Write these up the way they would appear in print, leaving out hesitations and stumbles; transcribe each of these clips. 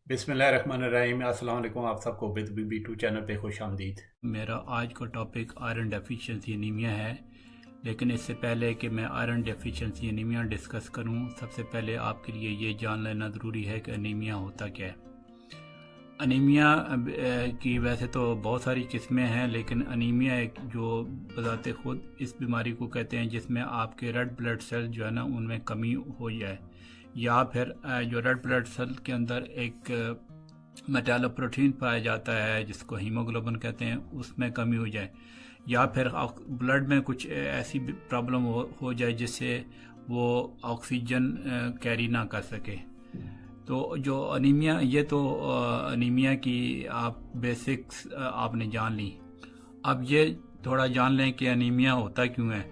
बिस्मिल्लाहिर्रहमानिर्रहीम। अस्सलाम वालेकुम। आप सबको विद BB2 चैनल पे खुश आमदीद। मेरा आज का टॉपिक आयरन डेफिशिएंसी एनीमिया है। लेकिन इससे पहले कि मैं आयरन डेफिशिएंसी एनीमिया डिस्कस करूं, सबसे पहले आपके लिए ये जान लेना ज़रूरी है कि एनीमिया होता क्या है। अनीमिया की वैसे तो बहुत सारी किस्में हैं, लेकिन अनीमिया एक जो बजाते खुद इस बीमारी को कहते हैं जिसमें आपके रेड ब्लड सेल जो है ना उनमें कमी हो जाए, या फिर जो रेड ब्लड सेल के अंदर एक मेटालोप्रोटीन पाया जाता है जिसको हीमोग्लोबिन कहते हैं, उसमें कमी हो जाए, या फिर ब्लड में कुछ ऐसी प्रॉब्लम हो जाए जिससे वो ऑक्सीजन कैरी ना कर सके। तो जो अनीमिया, ये तो अनीमिया की आप बेसिक्स आपने जान ली। अब ये थोड़ा जान लें कि अनीमिया होता क्यों है।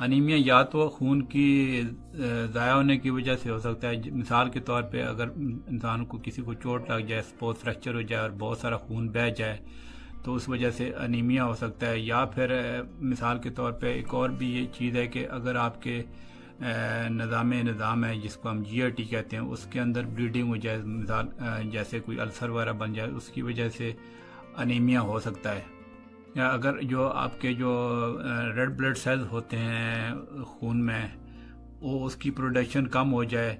अनीमिया या तो खून की ज़ाया होने की वजह से हो सकता है। मिसाल के तौर पे अगर इंसान को किसी को चोट लग जाए, सपोज फ्रैक्चर हो जाए और बहुत सारा खून बह जाए, तो उस वजह से अनीमिया हो सकता है। या फिर मिसाल के तौर पे एक और भी ये चीज़ है कि अगर आपके निज़ाम है जिसको हम GIT कहते हैं, उसके अंदर ब्लीडिंग हो जाए, मिसाल जैसे कोई अल्सर वगैरह बन जाए, उसकी वजह से अनीमिया हो सकता है। या अगर जो आपके जो रेड ब्लड सेल्स होते हैं खून में, वो उसकी प्रोडक्शन कम हो जाए,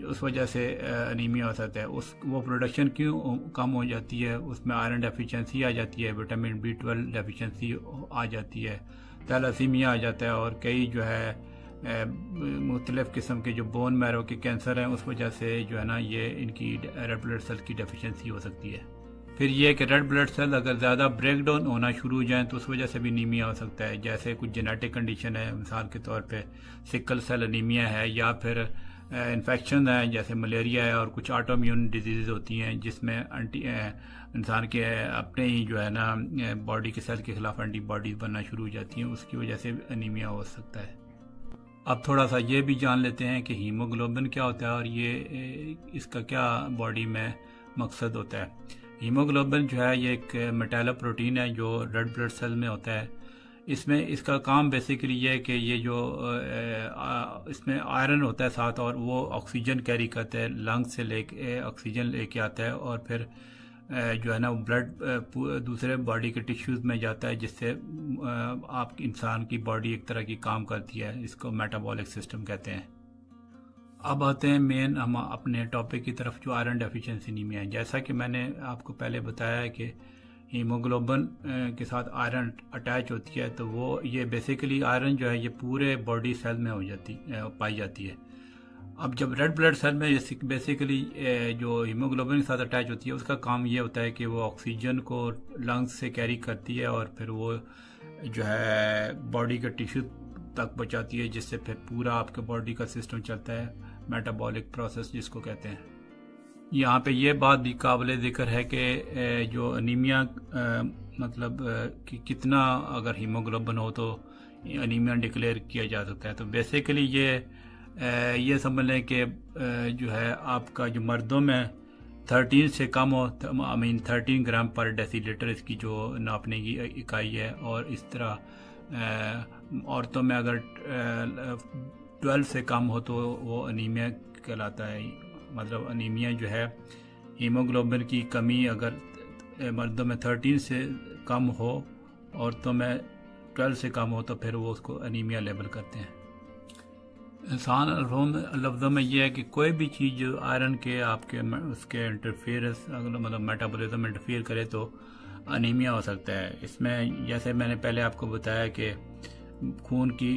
उस वजह से अनीमिया हो सकता है। वो प्रोडक्शन क्यों कम हो जाती है? उसमें आयरन डेफिशिएंसी आ जाती है, विटामिन B12 डेफिशिएंसी आ जाती है, थैलासीमिया आ जाता है, और कई जो है मुख्तलिफ़ किस्म के जो बोन मैरो के कैंसर हैं, उस वजह से जो है ना ये इनकी रेड ब्लड सेल की डेफिशिएंसी हो सकती है। फिर ये कि रेड ब्लड सेल अगर ज़्यादा ब्रेक डाउन होना शुरू हो जाए तो उस वजह से भी अनीमिया हो सकता है। जैसे कुछ जेनेटिक कंडीशन है, मिसाल के तौर पे सिकल सेल अनीमिया है, या फिर इन्फेक्शन है जैसे मलेरिया है, और कुछ ऑटोइम्यून डिजीज़ होती हैं जिसमें इंसान के अपने ही जो है ना बॉडी के सेल के खिलाफ एंटीबॉडीज़ बनना शुरू हो जाती हैं, उसकी वजह से अनीमिया हो सकता है। अब थोड़ा सा ये भी जान लेते हैं कि हीमोग्लोबिन क्या होता है और ये इसका क्या बॉडी में मकसद होता है। हीमोग्लोबिन जो है ये एक मेटालोप्रोटीन है जो रेड ब्लड सेल में होता है। इसमें इसका काम बेसिकली ये है कि ये जो इसमें आयरन होता है साथ, और वो ऑक्सीजन कैरी करता है, लंग्स से लेके ऑक्सीजन लेके आता है, और फिर जो है ना ब्लड दूसरे बॉडी के टिश्यूज़ में जाता है, जिससे आप इंसान की बॉडी एक तरह की काम करती है। इसको मेटाबॉलिक सिस्टम कहते हैं। अब आते हैं मेन हम अपने टॉपिक की तरफ, जो आयरन डेफिशिएंसी एनीमिया है। जैसा कि मैंने आपको पहले बताया है कि हीमोग्लोबिन के साथ आयरन अटैच होती है, तो वो ये बेसिकली आयरन जो है ये पूरे बॉडी सेल में पाई जाती है। अब जब रेड ब्लड सेल में बेसिकली जो हीमोग्लोबिन के साथ अटैच होती है, उसका काम ये होता है कि वो ऑक्सीजन को लंग्स से कैरी करती है और फिर वो जो है बॉडी के टिश्यू तक पहुँचाती है, जिससे फिर पूरा आपके बॉडी का सिस्टम चलता है, मेटाबॉलिक प्रोसेस जिसको कहते हैं। यहाँ पे ये बात भी काबिल ज़िक्र है कि जो अनीमिया मतलब कि कितना अगर हीमोग्लोबिन हो तो अनीमिया डिक्लेयर किया जा सकता है। तो बेसिकली ये समझ लें कि जो है आपका जो मर्दों में 13 से कम हो, 13 ग्राम पर डेसीलीटर इसकी जो नापने की इकाई है, और इस तरह औरतों में अगर 12 से कम हो तो वो अनीमिया कहलाता है। मतलब अनीमिया जो है हीमोग्लोबिन की कमी अगर मर्दों में 13 से कम हो, औरतों में 12 से कम हो, तो फिर वो उसको अनीमिया लेबल करते हैं। आसान लफ्ज़ों में ये है कि कोई भी चीज़ जो आयरन के आपके उसके इंटरफेरेंस मतलब मेटाबॉलिज्म इंटरफेयर करे तो अनीमिया हो सकता है। इसमें जैसे मैंने पहले आपको बताया कि खून की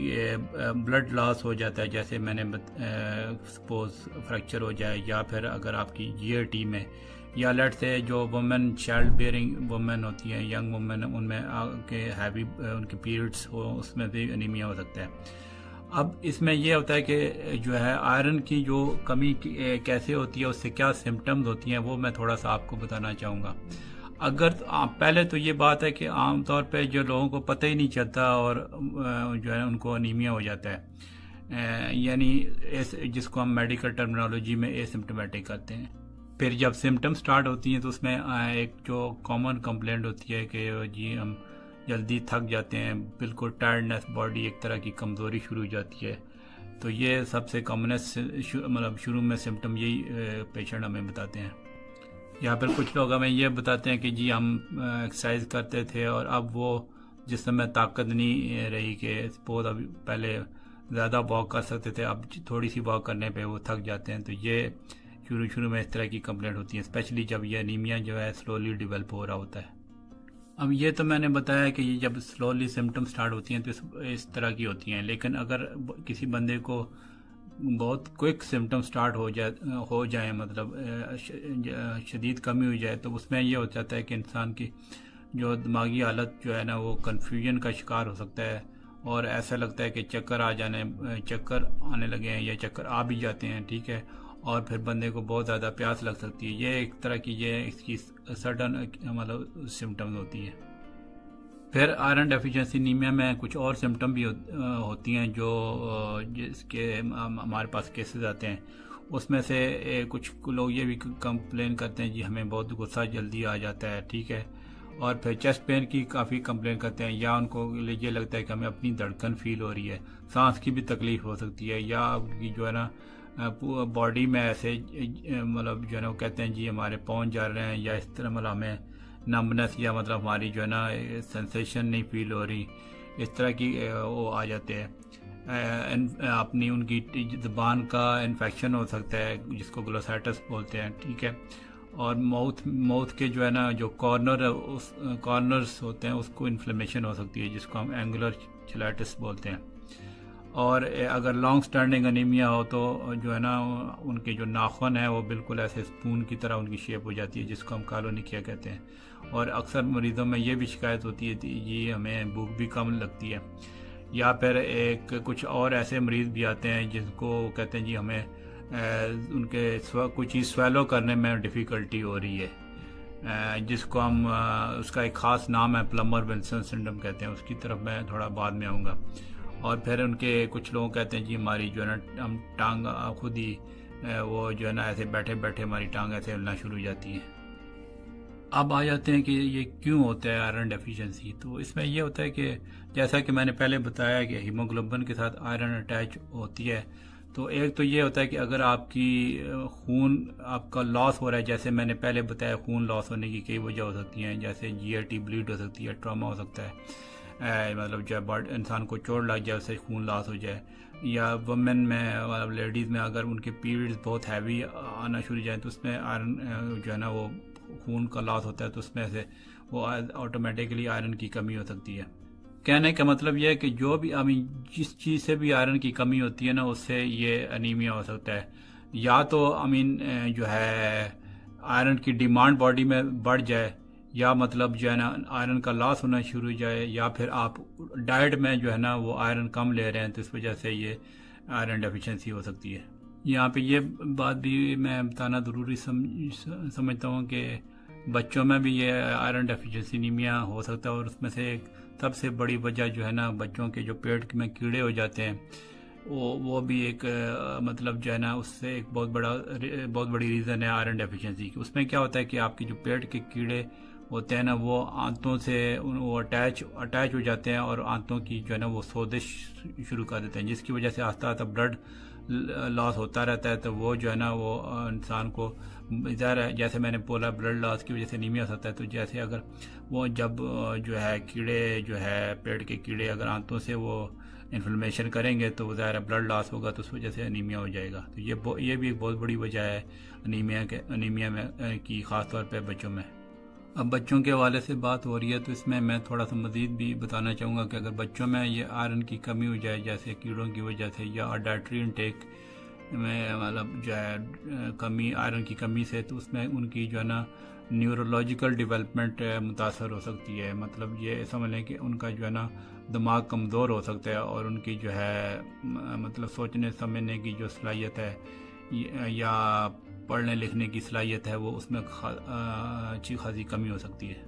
ब्लड लॉस हो जाता है, जैसे मैंने सपोज फ्रैक्चर हो जाए, या फिर अगर आपकी GIT में, या लेट से जो वुमेन चाइल्ड बेयरिंग वुमेन होती हैं, यंग वुमेन, उनमें आके हैवी उनके पीरियड्स हो, उसमें भी अनीमिया हो सकता है। अब इसमें यह होता है कि जो है आयरन की जो कमी कैसे होती है, उससे क्या सिम्टम्स होती हैं, वो मैं थोड़ा सा आपको बताना चाहूँगा। अगर पहले तो ये बात है कि आम तौर पे जो लोगों को पता ही नहीं चलता और जो है उनको अनीमिया हो जाता है, यानी जिसको हम मेडिकल टर्मिनोलॉजी में एसिम्प्टोमेटिक कहते हैं। फिर जब सिम्टम्स स्टार्ट होती हैं तो उसमें एक जो कॉमन कंप्लेंट होती है कि जी हम जल्दी थक जाते हैं, बिल्कुल टायर्डनेस, बॉडी एक तरह की कमज़ोरी शुरू हो जाती है। तो ये सबसे कॉमनेस्ट मतलब शुरू में सिम्टम यही पेशेंट हमें बताते हैं। या फिर कुछ लोग हमें ये बताते हैं कि जी हम एक्सरसाइज करते थे और अब वो जिस समय ताकत नहीं रही कि सपोज अभी पहले ज़्यादा वॉक कर सकते थे, अब थोड़ी सी वॉक करने पे वो थक जाते हैं। तो ये शुरू में इस तरह की कंप्लेंट होती है, स्पेशली जब ये एनीमिया जो है स्लोली डेवलप हो रहा होता है। अब ये तो मैंने बताया कि ये जब स्लोली सिम्टम स्टार्ट होती हैं तो इस तरह की होती हैं, लेकिन अगर किसी बंदे को बहुत क्विक सिम्टम स्टार्ट हो जाए मतलब शदीद कमी हो जाए, तो उसमें ये हो जाता है कि इंसान की जो दिमागी हालत जो है ना वो कन्फ्यूजन का शिकार हो सकता है और ऐसा लगता है कि चक्कर आने लगे हैं या चक्कर आ भी जाते हैं, ठीक है। और फिर बंदे को बहुत ज़्यादा प्यास लग सकती है। ये एक तरह की ये इसकी सडन मतलब सिम्टम्स होती है। फिर आयरन डेफिशिएंसी एनीमिया में कुछ और सिम्टम भी होती हैं जो जिसके हमारे पास केसेस आते हैं। उसमें से कुछ लोग ये भी कंप्लेन करते हैं जी हमें बहुत गुस्सा जल्दी आ जाता है, ठीक है। और फिर चेस्ट पेन की काफ़ी कंप्लेन करते हैं, या उनको ये लगता है कि हमें अपनी धड़कन फील हो रही है। सांस की भी तकलीफ़ हो सकती है, या आपकी जो है ना बॉडी में ऐसे मतलब जो है ना वो कहते हैं जी हमारे पहुंच जा रहे हैं, या इस तरह मतलब हमें नम्बनेस या मतलब हमारी जो है ना सेंसेशन नहीं फील हो रही, इस तरह की वो आ जाते हैं। अपनी उनकी ज़ुबान का इन्फेक्शन हो सकता है जिसको ग्लोसाइटिस बोलते हैं, ठीक है। और माउथ के जो है ना जो कॉर्नर्स होते हैं उसको इन्फ्लेमेशन हो सकती है जिसको हम एंगुलर चिलाइटिस बोलते हैं। और अगर लॉन्ग स्टैंडिंग अनीमिया हो तो जो है ना उनके जो नाखून है वो बिल्कुल ऐसे स्पून की तरह उनकी शेप हो जाती है जिसको हम कालोनिकिया कहते हैं। और अक्सर मरीज़ों में ये भी शिकायत होती है जी हमें भूख भी कम लगती है। या फिर कुछ और ऐसे मरीज़ भी आते हैं जिनको कहते हैं जी हमें उनके कोई चीज़ स्वेलो करने में डिफ़िकल्टी हो रही है, जिसको हम उसका एक ख़ास नाम है प्लमर विल्सन सिंड्रोम कहते हैं, उसकी तरफ मैं थोड़ा बाद में आऊँगा। और फिर उनके कुछ लोग कहते हैं जी हमारी जो है ना हम टांग खुद ही वो जो है ना ऐसे बैठे बैठे हमारी टांग ऐसे हिलना शुरू हो जाती है। अब आ जाते हैं कि ये क्यों होता है आयरन डेफिशिएंसी। तो इसमें ये होता है कि जैसा कि मैंने पहले बताया कि हीमोग्लोबिन के साथ आयरन अटैच होती है। तो एक तो ये होता है कि अगर आपकी खून आपका लॉस हो रहा है, जैसे मैंने पहले बताया खून लॉस होने की कई वजह हो सकती हैं, जैसे जीआरटी ब्लीड हो सकती है, ट्रॉमा हो सकता है, मतलब जो है इंसान को चोट लग जाए उससे खून लॉस हो जाए, या वुमेन में मतलब लेडीज़ में अगर उनके पीरियड्स बहुत हैवी आना शुरू हो जाए तो उसमें आयरन जो है ना वो खून का लॉस होता है, तो उसमें से वो ऑटोमेटिकली आयरन की कमी हो सकती है। कहने का मतलब यह है कि जो भी जिस चीज़ से भी आयरन की कमी होती है ना उससे ये अनीमिया हो सकता है। या तो जो है आयरन की डिमांड बॉडी में बढ़ जाए, या मतलब जो है ना आयरन का लॉस होना शुरू हो जाए, या फिर आप डाइट में जो है ना वो आयरन कम ले रहे हैं तो इस वजह से ये आयरन डेफिशिएंसी हो सकती है। यहाँ पे ये बात भी मैं बताना ज़रूरी समझता हूँ कि बच्चों में भी ये आयरन डेफिशिएंसी एनीमिया हो सकता है। और उसमें से एक सबसे बड़ी वजह जो है ना बच्चों के जो पेट में कीड़े हो जाते हैं वो भी एक मतलब जो है ना उससे एक बहुत बड़ी रीज़न है आयरन डेफिशिएंसी की। उसमें क्या होता है कि आपकी जो पेट के कीड़े होते हैं ना वो आंतों से वो अटैच हो जाते हैं और आंतों की जो है ना वो सोजिश शुरू कर देते हैं, जिसकी वजह से आस्ता आस्ता ब्लड लॉस होता रहता है। तो वो जो है ना वो इंसान को ज़ाहिर है जैसे मैंने बोला ब्लड लॉस की वजह से एनीमिया होता है। तो जैसे अगर वो जब जो है कीड़े जो है पेट के कीड़े अगर आंतों से वो इन्फ्लेमेशन करेंगे तो ज़ाहिर है ब्लड लॉस होगा, तो उस वजह से एनीमिया हो जाएगा। तो ये भी एक बहुत बड़ी वजह है एनीमिया में की ख़ास तौर पर बच्चों में। अब बच्चों के हवाले से बात हो रही है तो इसमें मैं थोड़ा सा मज़ीद भी बताना चाहूँगा कि अगर बच्चों में ये आयरन की कमी हो जाए जैसे कीड़ों की वजह से, या डाइटरी इनटेक में मतलब जो है आयरन की कमी से, तो उसमें उनकी जो है ना न्यूरोलॉजिकल डेवलपमेंट मुतासर हो सकती है। मतलब ये समझ लें कि उनका जो है ना दिमाग कमज़ोर हो सकता है और उनकी जो है मतलब सोचने समझने की जो सलाहियत है या पढ़ने लिखने की सलाहियत है वो उसमें अच्छी खासी कमी हो सकती है।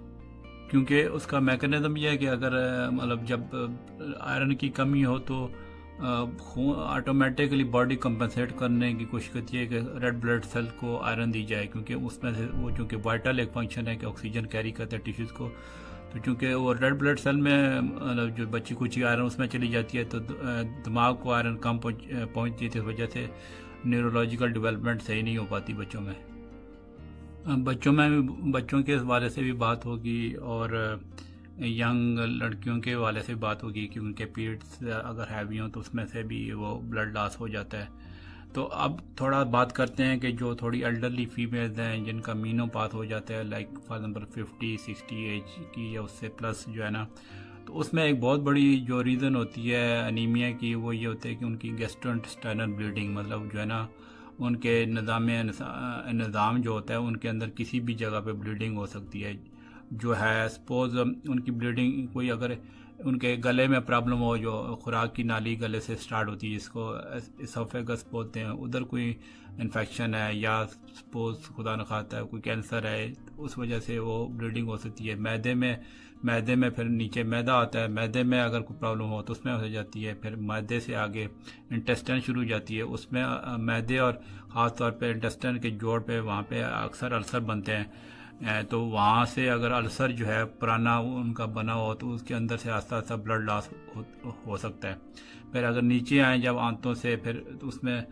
क्योंकि उसका मैकेनिज़्म यह है कि अगर मतलब जब आयरन की कमी हो तो ऑटोमेटिकली बॉडी कंपनसेट करने की कोशिश करती है कि रेड ब्लड सेल को आयरन दी जाए, क्योंकि उसमें से वो चूँकि वाइटल एक फंक्शन है कि ऑक्सीजन कैरी करते हैं टिश्यूज़ को। तो चूँकि वो रेड ब्लड सेल में मतलब जो बची कुछ आयरन उसमें चली जाती है तो दिमाग को आयरन कम पहुँचती है, इस वजह से न्यूरोलॉजिकल डेवलपमेंट सही नहीं हो पाती बच्चों में। बच्चों के हवाले से भी बात होगी और यंग लड़कियों के हवाले से बात होगी कि उनके पीरियड्स अगर हैवी हों तो उसमें से भी वो ब्लड लॉस हो जाता है। तो अब थोड़ा बात करते हैं कि जो थोड़ी एल्डरली फीमेल्स हैं जिनका मीनोपाथ हो जाता है, लाइक फॉर एग्जाम्पल 50-60 एज की या उससे प्लस जो है ना, तो उसमें एक बहुत बड़ी जो रीज़न होती है अनीमिया की वो ये होता है कि उनकी गैस्ट्रोइंटेस्टाइनल ब्लीडिंग, मतलब जो है ना उनके निज़ाम जो होता है उनके अंदर किसी भी जगह पे ब्लीडिंग हो सकती है। जो है सपोज उनकी ब्लीडिंग कोई अगर उनके गले में प्रॉब्लम हो, जो खुराक की नाली गले से स्टार्ट होती है जिसको इसोफेगस बोलते हैं, उधर कोई इन्फेक्शन है या सपोज खुदा न खास्ता है कोई कैंसर है, उस वजह से वो ब्लीडिंग हो सकती है। मैदे में फिर नीचे मैदा आता है, मैदे में अगर कोई प्रॉब्लम हो तो उसमें हो जाती है। फिर मैदे से आगे इंटेस्टाइन शुरू हो जाती है, उसमें मैदे और ख़ास तौर पे इंटेस्टाइन के जोड़ पे वहाँ पे अक्सर अल्सर बनते हैं। तो वहाँ से अगर अल्सर जो है पुराना उनका बना हो तो उसके अंदर से आस्ता आस्ता ब्लड लॉस हो सकता है। फिर अगर नीचे आए जब आंतों से, फिर तो उसमें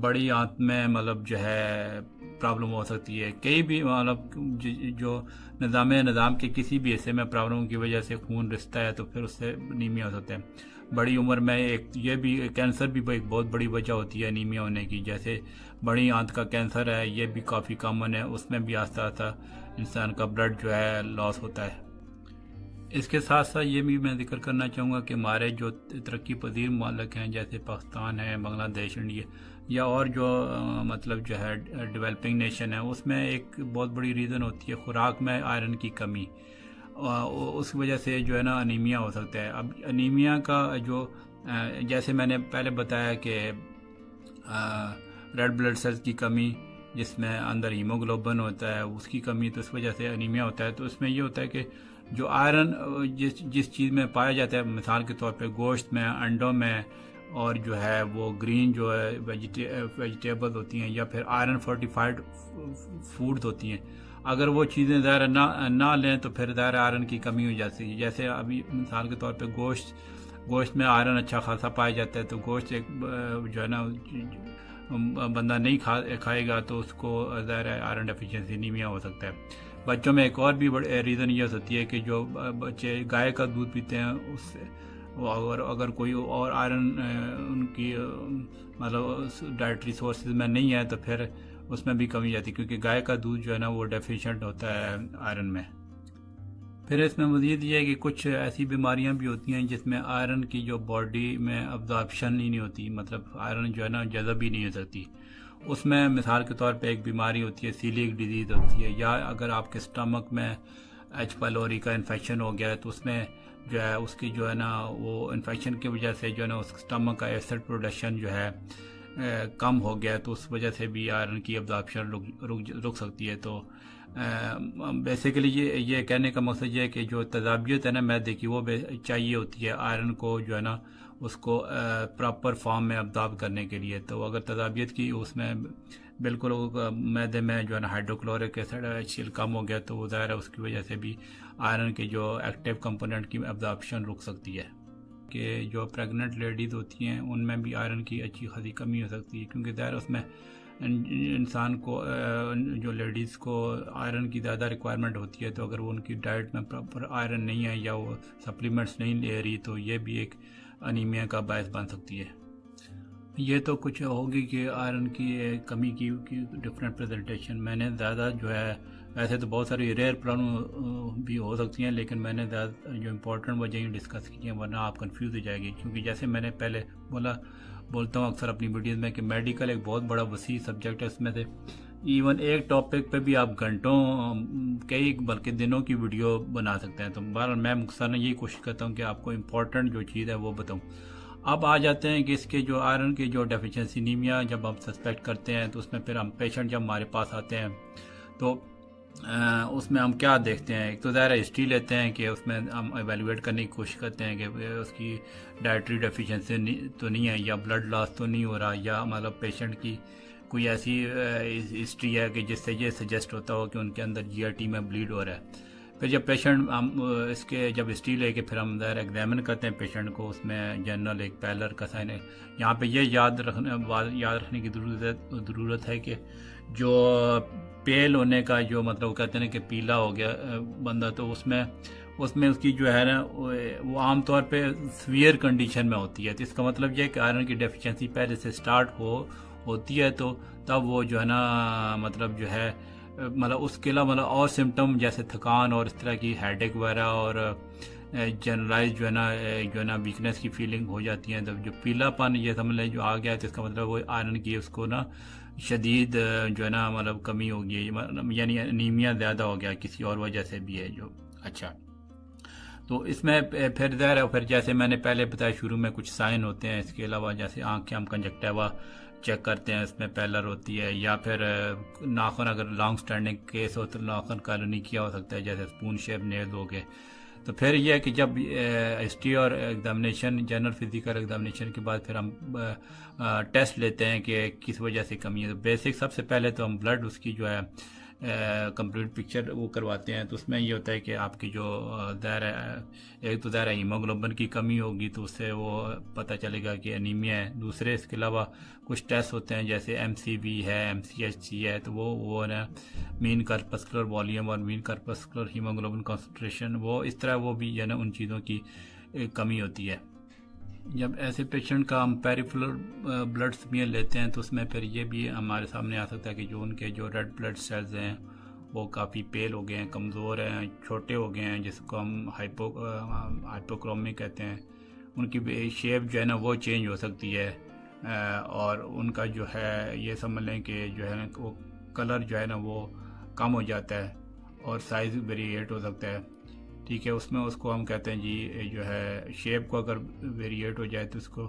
बड़ी आंत में मतलब जो है प्रॉब्लम हो सकती है। कई भी मतलब जो निज़ाम के किसी भी हिस्से में प्रॉब्लम की वजह से खून रिसता है तो फिर उससे अनीमिया हो सकता है। बड़ी उम्र में ये भी कैंसर भी एक बहुत बड़ी वजह होती है अनीमिया होने की। जैसे बड़ी आंत का कैंसर है, ये भी काफ़ी कॉमन है, उसमें भी आस्ता आस्ता इंसान का ब्लड जो है लॉस होता है। इसके साथ साथ ये भी मैं जिक्र करना चाहूँगा कि हमारे जो तरक्की पजीर मुल्क हैं जैसे पाकिस्तान है, बांग्लादेश, इंडिया या और जो मतलब जो है डेवलपिंग नेशन है, उसमें एक बहुत बड़ी रीज़न होती है खुराक में आयरन की कमी। उस वजह से जो है ना अनीमिया हो सकता है। अब अनीमिया का जो जैसे मैंने पहले बताया कि रेड ब्लड सेल्स की कमी जिसमें अंदर हीमोग्लोबिन होता है उसकी कमी, तो इस वजह से अनीमिया होता है। तो इसमें ये होता है कि जो आयरन जिस चीज़ में पाया जाता है, मिसाल के तौर पे गोश्त में, अंडों में, और जो है वो ग्रीन जो है वेजिटेबल्स होती हैं या फिर आयरन फोर्टिफाइड फूड्स होती हैं, अगर वो चीज़ें ज़ाहिर ना लें तो फिर ज़ाहिर आयरन की कमी हो जाती है। जैसे अभी मिसाल के तौर पे गोश्त में आयरन अच्छा खासा पाया जाता है, तो गोश्त एक जो है ना बंदा नहीं खाएगा तो उसको ज़ाहिर आयरन डेफिशिएंसी अनीमिया हो सकता है। बच्चों में एक और भी बड़ी रीज़न ये हो सकती है कि जो बच्चे गाय का दूध पीते हैं उससे अगर कोई और आयरन उनकी मतलब डाइटरी सोर्सेज में नहीं है तो फिर उसमें भी कमी जाती है, क्योंकि गाय का दूध जो है ना वो डेफिशिएंट होता है आयरन में। फिर इसमें मज़ीद ये है कि कुछ ऐसी बीमारियां भी होती हैं जिसमें आयरन की जो बॉडी में अब्जॉर्प्शन ही नहीं होती, मतलब आयरन जो है ना जज़ब ही नहीं हो सकती। उसमें मिसाल के तौर पे एक बीमारी होती है सीलिक डिजीज़ होती है, या अगर आपके स्टमक में एच पाइलोरी का इन्फेक्शन हो गया है तो उसमें जो है उसकी जो है ना वो इन्फेक्शन की वजह से जो है ना उस स्टमक का एसिड प्रोडक्शन जो है कम हो गया है, तो उस वजह से भी आयरन की अब्जॉर्प्शन रुक सकती है। तो बेसिकली ये कहने का मकसद ये है कि जो तजाबियत है ना मैदे की वो चाहिए होती है आयरन को जो है ना उसको प्रॉपर फॉर्म में अब्जॉर्ब करने के लिए। तो अगर तजाबियत की उसमें बिल्कुल मैदे में जो है ना हाइड्रोक्लोरिक एसिड HCl कम हो गया तो वो ज़ाहिर है उसकी वजह से भी आयरन के जो एक्टिव कंपोनेंट की अब्जॉर्प्शन रुक सकती है। कि जो प्रेग्नेंट लेडीज़ होती हैं उनमें भी आयरन की अच्छी खासी कमी हो सकती है, क्योंकि ज़ाहिर उसमें इंसान को जो लेडीज़ को आयरन की ज़्यादा रिक्वायरमेंट होती है, तो अगर वो उनकी डाइट में प्रॉपर आयरन नहीं है या वो सप्लीमेंट्स नहीं ले रही तो ये भी एक अनीमिया का बायस बन सकती है। ये तो कुछ होगी कि आयरन की कमी की डिफरेंट प्रेजेंटेशन। मैंने ज़्यादा जो है वैसे तो बहुत सारी रेयर प्रॉब्लम भी हो सकती हैं, लेकिन मैंने ज़्यादा जो इम्पोर्टेंट वजह डिस्कस की हैं, वरना आप कंफ्यूज हो जाएगी। क्योंकि जैसे मैंने पहले बोलता हूँ अक्सर अपनी वीडियोस में कि मेडिकल एक बहुत बड़ा वसी सब्जेक्ट है। इसमें से इवन एक टॉपिक पे भी आप घंटों कई बल्कि दिनों की वीडियो बना सकते हैं। तो बहरहाल मैं मुख्तसरन यही कोशिश करता हूँ कि आपको इम्पोर्टेंट जो चीज़ है वो बताऊँ। अब आ जाते हैं कि इसके जो आयरन की जो डेफिशिएंसी अनीमिया जब हम सस्पेक्ट करते हैं तो उसमें फिर हम पेशेंट जब हमारे पास आते हैं तो उसमें हम क्या देखते हैं। एक तो ज़ाहिर हिस्ट्री लेते हैं कि उसमें हम एवेलुएट करने की कोशिश करते हैं कि उसकी डाइटरी डेफिशिएंसी तो नहीं है या ब्लड लॉस तो नहीं हो रहा, या मतलब पेशेंट की कोई ऐसी हिस्ट्री है कि जिससे ये सजेस्ट होता हो कि उनके अंदर GIT में ब्लीड हो रहा है। फिर जब पेशेंट हम इसके जब हिस्ट्री लेके फिर हम ज़ाहिर एग्जामिन करते हैं पेशेंट को, उसमें जनरल एक पैलर का साइन है। यहाँ पे ये याद रखने की ज़रूरत है कि जो पेल होने का जो मतलब कहते हैं ना कि पीला हो गया बंदा, तो उसमें उसकी जो है ना वो आमतौर पे सीवियर कंडीशन में होती है। तो इसका मतलब यह है कि आयरन की डेफिशिएंसी पहले से स्टार्ट होती है, तो तब वो जो है ना मतलब जो है मतलब उसके अलावा मतलब और सिम्टम जैसे थकान और इस तरह की हेडेक वगैरह और जनरलाइज जो है ना वीकनेस की फीलिंग हो जाती है। तो जो पीलापन ये समझ लें जो आ गया है, तो इसका मतलब वो आयरन की उसको ना शदीद जो है ना मतलब कमी हो गई, यानी अनीमिया ज़्यादा हो गया, किसी और वजह से भी है जो। अच्छा, तो इसमें फिर ज़ाहिर है, फिर जैसे मैंने पहले बताया शुरू में कुछ साइन होते हैं। इसके अलावा जैसे आँख के हम कंजक्टिवा चेक करते हैं, इसमें पैलर होती है, या फिर नाखून अगर लॉन्ग स्टैंडिंग केस हो तो नाखून कॉलोनी किया हो सकता है, जैसे स्पून शेप नेल्स हो गए। तो फिर यह है कि जब हिस्ट्री और एग्जामिनेशन जनरल फिजिकल एग्जामिनेशन के बाद फिर हम टेस्ट लेते हैं कि किस वजह से कमी है। तो बेसिक सबसे पहले तो हम ब्लड उसकी जो है कंप्लीट पिक्चर वो करवाते हैं। तो उसमें ये होता है कि आपकी जो एक तो ज़ाहिर हीमोग्लोबिन की कमी होगी, तो उससे वो पता चलेगा कि एनीमिया है। दूसरे इसके अलावा कुछ टेस्ट होते हैं जैसे MCV है, MCHC है, तो वो ना मीन कार्पस्कुलर वॉल्यूम और मीन कार्पस्कुलर हीमोग्लोबिन कॉन्सेंट्रेशन, वो इस तरह वो भी है ना उन चीज़ों की कमी होती है। जब ऐसे पेशेंट का हम पेरिफेरल ब्लड स्मीयर लेते हैं, तो उसमें फिर ये भी हमारे सामने आ सकता है कि जो उनके जो रेड ब्लड सेल्स हैं वो काफ़ी पेल हो गए हैं, कमज़ोर हैं, छोटे हो गए हैं, जिसको हम हाइपोक्रोमिक कहते हैं। उनकी शेप जो है ना वो चेंज हो सकती है, और उनका जो है ये समझ लें कि जो है ना वो कलर जो है ना वो कम हो जाता है और साइज़ वेरिएट हो सकता है। ठीक है, उसमें उसको हम कहते हैं जी जो है शेप को अगर वेरिएट हो जाए तो उसको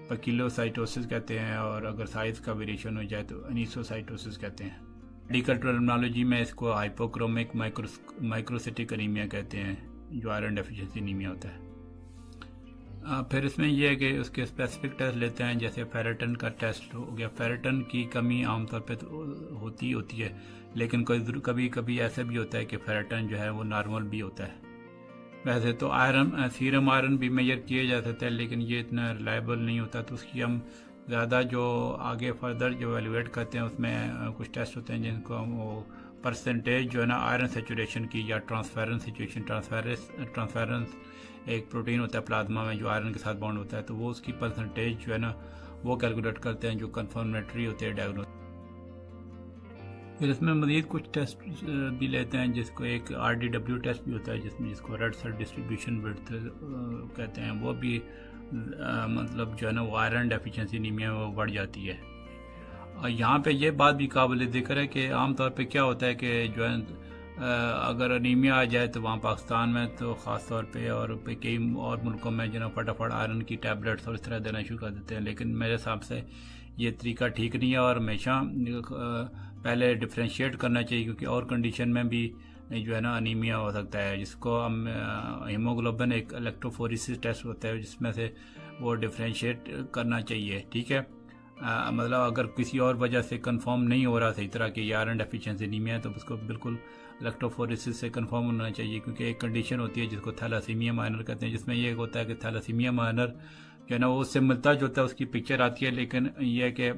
पैकिलोसाइटोसिस कहते हैं, और अगर साइज़ का वेरिएशन हो जाए तो अनीसोसाइटोसिस कहते हैं। मेडिकल टर्मिनोलॉजी में इसको हाइपोक्रोमिक माइक्रोसिटिक एनीमिया कहते हैं, जो आयरन डेफिशिएंसी एनीमिया होता है। फिर इसमें यह है कि उसके स्पेसिफिक टेस्ट लेते हैं, जैसे फेरेटिन का टेस्ट हो गया। फेरेटिन की कमी आमतौर पे तो होती है, लेकिन कभी कभी ऐसा भी होता है कि फेरेटिन जो है वो नॉर्मल भी होता है। वैसे तो आयरन सीरम आयरन भी मेजर किए जा सकते हैं, लेकिन ये इतना रिलायबल नहीं होता, तो उसकी हम ज़्यादा जो आगे फर्दर जो एलिवेट करते हैं उसमें कुछ टेस्ट होते हैं जिनको हम वो परसेंटेज जो है ना आयरन सेचुरेशन की, या ट्रांसफेरेंस सिचुएशन, ट्रांसफेरेंस एक प्रोटीन होता है प्लाज्मा में जो आयरन के साथ बॉन्ड होता है, तो वो उसकी परसेंटेज जो है ना वो कैलकुलेट करते हैं, जो कन्फर्मेटरी होते हैं डायग्नोस। फिर इसमें मज़ीद कुछ टेस्ट भी लेते हैं, जिसको एक RDW टेस्ट भी होता है, जिसको रेड सेल डिस्ट्रीब्यूशन विड्थ कहते हैं। वो भी मतलब जो है ना वो आयरन डेफिशिएंसी एनीमिया में वो बढ़ जाती है। और यहाँ पे ये बात भी काबिल ज़िक्र है कि आमतौर पे क्या होता है कि जो है अगर अनीमिया आ जाए तो वहाँ पाकिस्तान में तो ख़ास तौर पे और कई और मुल्कों में जो ना फटाफट आयरन की टैबलेट्स और इस तरह देना शुरू कर देते हैं, लेकिन मेरे हिसाब से ये तरीका ठीक नहीं है, और हमेशा पहले डिफ्रेंशिएट करना चाहिए, क्योंकि और कंडीशन में भी जो है ना अनीमिया हो सकता है, जिसको हम हीमोग्लोबिन एक इलेक्ट्रोफोरेसिस टेस्ट होता है जिसमें से वो डिफ्रेंशिएट करना चाहिए। ठीक है, मतलब अगर किसी और वजह से कंफर्म नहीं हो रहा सही तरह की आयरन डेफिशिएंसी एनीमिया है, तो उसको बिल्कुल इलेक्ट्रोफोरेसिस से कंफर्म होना चाहिए, क्योंकि एक कंडीशन होती है जिसको थैलासीमिया माइनर कहते हैं, जिसमें ये होता है कि थैलासीमिया माइनर जो है ना वो उससे मिलता जुलता है, उसकी पिक्चर आती है, लेकिन यह कि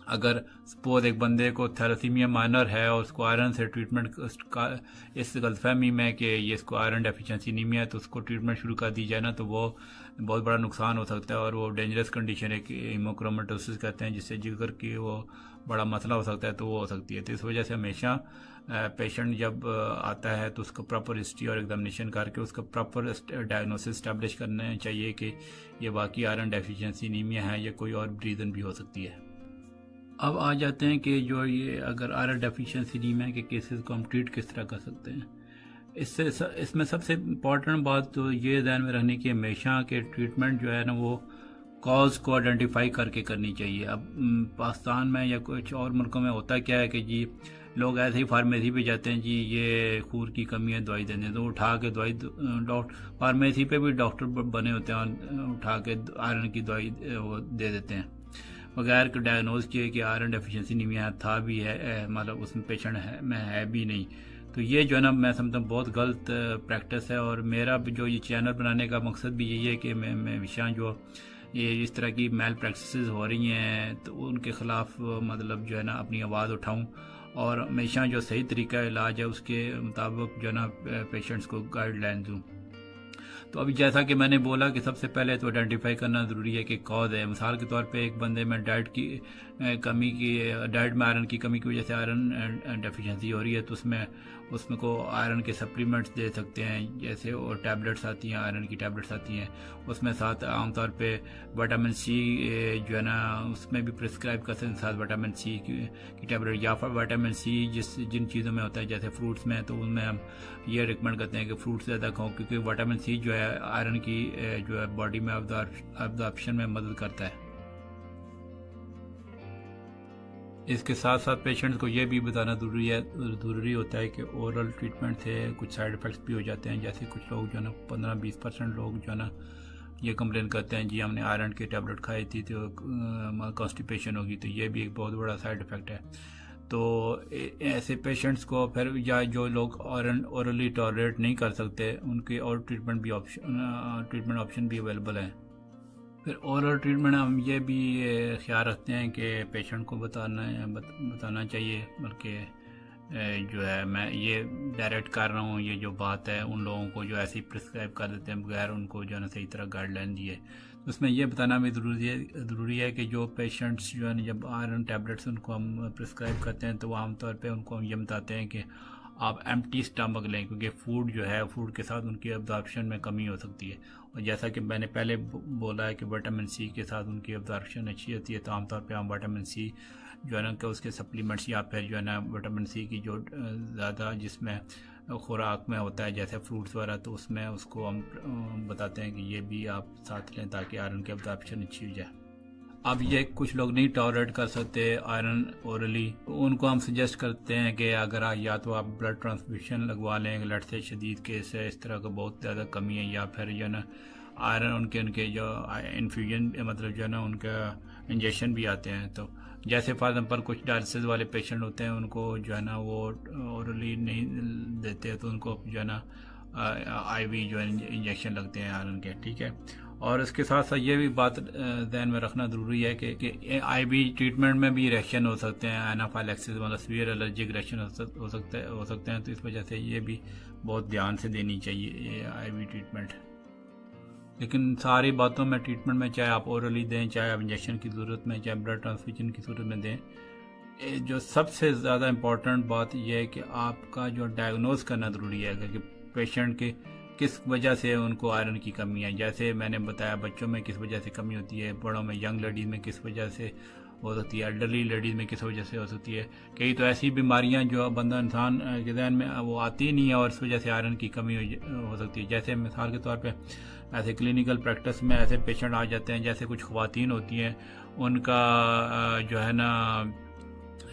अगर सपोज एक बंदे को थैलासीमिया माइनर है और उसको आयरन से ट्रीटमेंट का इस गलतफहमी में कि ये इसको आयरन डेफिशिएंसी एनीमिया है तो उसको ट्रीटमेंट शुरू कर दी जाए ना, तो वो बहुत बड़ा नुकसान हो सकता है, और वो डेंजरस कंडीशन है कि हीमोक्रोमेटोसिस कहते हैं, जिससे जिगर की वो बड़ा मसला हो सकता है, तो वो हो सकती है। तो इस वजह से हमेशा पेशेंट जब आता है तो उसको प्रॉपर हिस्ट्री और एग्जामिनेशन करके उसका प्रॉपर डायग्नोसिस स्टैब्लिश करना चाहिए कि ये बाकी आयरन डेफिशिएंसी एनीमिया है या कोई और रीज़न भी हो सकती है। अब आ जाते हैं कि जो ये अगर आयरन डेफिशिएंसी एनीमिया के केसेस को हम ट्रीट किस तरह कर सकते हैं। इसमें सबसे इम्पॉर्टेंट बात तो ये ध्यान में रखने की हमेशा कि ट्रीटमेंट जो है ना वो कॉज को आइडेंटिफाई करके करनी चाहिए। अब पाकिस्तान में या कुछ और मुल्कों में होता क्या है कि जी लोग ऐसे ही फार्मेसी पे जाते हैं, जी ये खूर की कमी है दवाई देने, तो उठा के दवाई फार्मेसी पे भी डॉक्टर बने होते हैं, उठा के आयरन की दवाई वो दे देते हैं बगैर के डायग्नोज किए कि आयरन डेफिशिएंसी एनीमिया था भी है, मतलब उसमें पेशेंट है भी नहीं। तो ये जो है ना मैं समझता हूँ बहुत गलत प्रैक्टिस है, और मेरा भी जो ये चैनल बनाने का मकसद भी यही है कि मैं हमेशा जो ये इस तरह की मेल प्रैक्टिसेस हो रही हैं तो उनके ख़िलाफ़ मतलब जो है ना अपनी आवाज़ उठाऊं और हमेशा जो सही तरीका इलाज है उसके मुताबिक जो है ना पेशेंट्स को गाइडलाइन दूं। तो अभी जैसा कि मैंने बोला कि सबसे पहले तो आइडेंटिफाई करना ज़रूरी है कि कॉज है। मिसाल के तौर पे एक बंदे में डाइट में आयरन की कमी की वजह से आयरन डेफिशिएंसी हो रही है तो उसमें को आयरन के सप्लीमेंट्स दे सकते हैं, जैसे और टैबलेट्स आती हैं, आयरन की टैबलेट्स आती हैं। उसमें साथ आमतौर पे विटामिन सी जो है ना उसमें भी प्रिस्क्राइब कर सकते हैं, साथ विटामिन सी की टैबलेट या फिर विटामिन सी जिन चीज़ों में होता है जैसे फ्रूट्स में, तो उनमें हम ये रिकमेंड करते हैं कि फ्रूट्स ज़्यादा खाओ क्योंकि विटामिन सी जो है आयरन की जो है बॉडी में अब्जॉर्प्शन में मदद करता है। इसके साथ साथ पेशेंट्स को ये भी बताना ज़रूरी होता है कि ओरल ट्रीटमेंट से कुछ साइड इफ़ेक्ट्स भी हो जाते हैं। जैसे कुछ लोग जो है ना 15-20% लोग जो है ना ये कंप्लेन करते हैं जी हमने आयरन की टैबलेट खाई थी तो कॉन्स्टिपेशन होगी, तो ये भी एक बहुत बड़ा साइड इफ़ेक्ट है। तो ऐसे पेशेंट्स को फिर या जो लोग आयरन ओरली टॉलरेट नहीं कर सकते उनके और ट्रीटमेंट ऑप्शन भी अवेलेबल है। फिर ओरल ट्रीटमेंट हम ये भी ख्याल रखते हैं कि पेशेंट को बताना चाहिए, बल्कि जो है मैं ये डायरेक्ट कर रहा हूँ ये जो बात है उन लोगों को जो ऐसे ही प्रिस्क्राइब कर देते हैं बगैर उनको जो है ना सही तरह गाइडलाइन दिए। तो उसमें ये बताना भी ज़रूरी है कि जो पेशेंट्स जो है ना जब आयरन टैबलेट्स उनको हम प्रिस्क्राइब करते हैं तो आमतौर पर उनको हम ये बताते हैं कि आप एम्प्टी स्टमक लें क्योंकि फूड के साथ उनकी अब्जॉर्प्शन में कमी हो सकती है। और जैसा कि मैंने पहले बोला है कि विटामिन सी के साथ उनकी अब्जॉर्प्शन अच्छी होती है, तो आमतौर पे हम विटामिन सी जो है ना कि उसके सप्लीमेंट्स या फिर जो है ना विटामिन सी की जो ज़्यादा जिसमें खुराक में होता है जैसे फ्रूट्स वगैरह, तो उसमें उसको हम बताते हैं कि ये भी आप साथ लें ताकि आयरन की अब्जॉर्प्शन अच्छी हो जाए। अब ये कुछ लोग नहीं टॉलरेट कर सकते आयरन ओरली, तो उनको हम सजेस्ट करते हैं कि अगर या तो आप ब्लड ट्रांसफ्यूजन लगवा लें, ब्लड से शदीद केस है, इस तरह का बहुत ज़्यादा कमी है, या फिर जो है ना आयरन उनके जो इन्फ्यूजन मतलब जो है ना उनका इंजेक्शन भी आते हैं। तो जैसे फॉर एग्जाम्पल कुछ डायलिसिस वाले पेशेंट होते हैं उनको जो है ना वो ओरली नहीं देते तो उनको जो है ना आईवी जो है इंजेक्शन लगते हैं आयरन के, ठीक है। और इसके साथ साथ ये भी बात ध्यान में रखना ज़रूरी है कि आईवी ट्रीटमेंट में भी रिएक्शन हो सकते हैं, एनाफाइलैक्सिस मतलब सीवियर एलर्जिक रिएक्शन हो सकते हैं। तो इस वजह से ये भी बहुत ध्यान से देनी चाहिए ये आईवी ट्रीटमेंट। लेकिन सारी बातों में ट्रीटमेंट में चाहे आप ओरली दें, चाहे आप इंजेक्शन की ज़रूरत में, चाहे ब्लड ट्रांसफ्यूजन की सूरत में दें, जो सबसे ज़्यादा इम्पॉर्टेंट बात यह है कि आपका जो डायग्नोज करना ज़रूरी है कि पेशेंट के किस वजह से उनको आयरन की कमी है। जैसे मैंने बताया बच्चों में किस वजह से कमी होती है, बड़ों में यंग लेडीज़ में किस वजह से हो सकती है, एल्डरली लेडीज़ में किस वजह से हो सकती है। कई तो ऐसी बीमारियां जो बंदा इंसान के ज़हन में वो आती नहीं है और इस वजह से आयरन की कमी हो सकती है। जैसे मिसाल के तौर पे ऐसे क्लिनिकल प्रैक्टिस में ऐसे पेशेंट आ जाते हैं, जैसे कुछ ख़वातीन होती हैं उनका जो है ना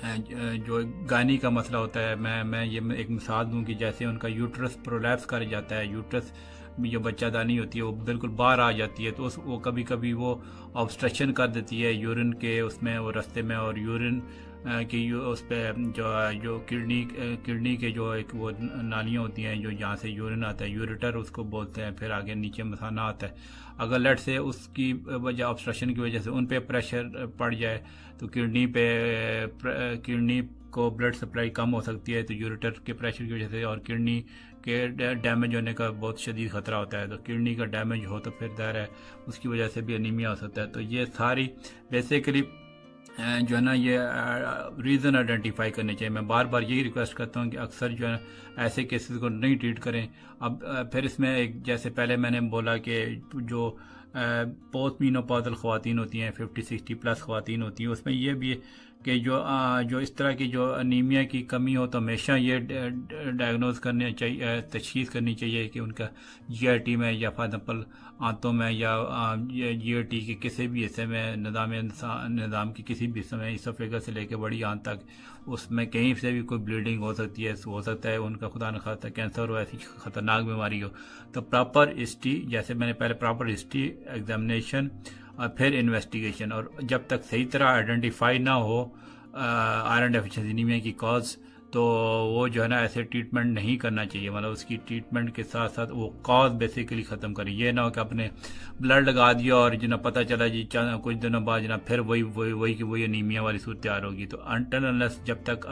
जो गानी का मसला होता है, मैं ये एक मिसाल दूं कि जैसे उनका यूट्रस प्रोलैप्स कर जाता है, यूट्रस में जो बच्चादानी होती है वो बिल्कुल बाहर आ जाती है, तो वो कभी कभी वो ऑब्स्ट्रक्शन कर देती है यूरिन के उसमें वो रास्ते में, और यूरिन की उस पर जो किडनी के जो एक वो नालियाँ होती हैं जो जहाँ से यूरिन आता है, यूरेटर उसको बोलते हैं, फिर आगे नीचे मसाना आता है। अगर लेट से उसकी वजह ऑब्स्ट्रक्शन की वजह से उन पे प्रेशर पड़ जाए तो किडनी को ब्लड सप्लाई कम हो सकती है, तो यूरेटर के प्रेशर की वजह से, और किडनी के डैमेज होने का बहुत शदीद ख़तरा होता है। तो किडनी का डैमेज हो तो फिर ज़ाहिर है उसकी वजह से भी एनीमिया हो सकता है। तो ये सारी बेसिकली जो है ना ये रीज़न आइडेंटिफाई करने चाहिए। मैं बार बार यही रिक्वेस्ट करता हूँ कि अक्सर जो है ऐसे केसेस को नहीं ट्रीट करें। अब फिर इसमें एक जैसे पहले मैंने बोला कि जो पोस्ट मीनोपॉजल ख़वातीन होती हैं, 50-60 प्लस ख़वातीन होती हैं, उसमें यह भी कि जो इस तरह की जो अनीमिया की कमी हो तो हमेशा ये डायग्नोज करने चाहिए, तशख़ीस करनी चाहिए कि उनका जीआईटी में या फॉर एग्जाम्पल आंतों में या जीआईटी के किसी भी हिस्से में, निज़ाम के किसी भी हिस्से में, इसोफेगस से लेकर बड़ी आंत तक, उसमें कहीं से भी कोई ब्लीडिंग हो सकती है, हो सकता है उनका खुदा न खास्ता कैंसर हो, ऐसी ख़तरनाक बीमारी हो। तो प्रॉपर हिस्ट्री, जैसे मैंने पहले प्रॉपर हिस्ट्री, एग्जामिनेशन और फिर इन्वेस्टिगेशन, और जब तक सही तरह आइडेंटिफाई ना हो आयरन डेफिशिएंसी एनीमिया की कॉज, तो वो जो है ना ऐसे ट्रीटमेंट नहीं करना चाहिए, मतलब उसकी ट्रीटमेंट के साथ साथ वो कॉज बेसिकली ख़त्म करें। ये ना हो कि आपने ब्लड लगा दिया और जो ना पता चला जी कुछ दिनों बाद जो ना फिर वही अनीमिया वाली सूरत तैयार होगी। तो अनटिल अनलेस जब तक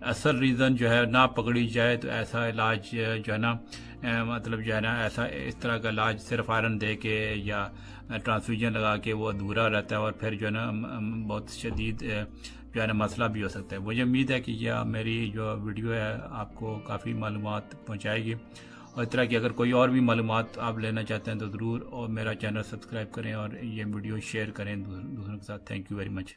असल रीज़न जो है ना पकड़ी जाए तो ऐसा इलाज जो है ना मतलब जो है ना ऐसा इस तरह का इलाज सिर्फ आयरन दे के या ट्रांसफ्यूजन लगा के वो अधूरा रहता है और फिर जो है ना बहुत शदीद जो है ना मसला भी हो सकता है। मुझे उम्मीद है कि यह मेरी जो वीडियो है आपको काफ़ी मालूमात पहुंचाएगी, और इस तरह की अगर कोई और भी मालूमात आप लेना चाहते हैं तो ज़रूर और मेरा चैनल सब्सक्राइब करें और ये वीडियो शेयर करें दूसरों के साथ। Thank you very much.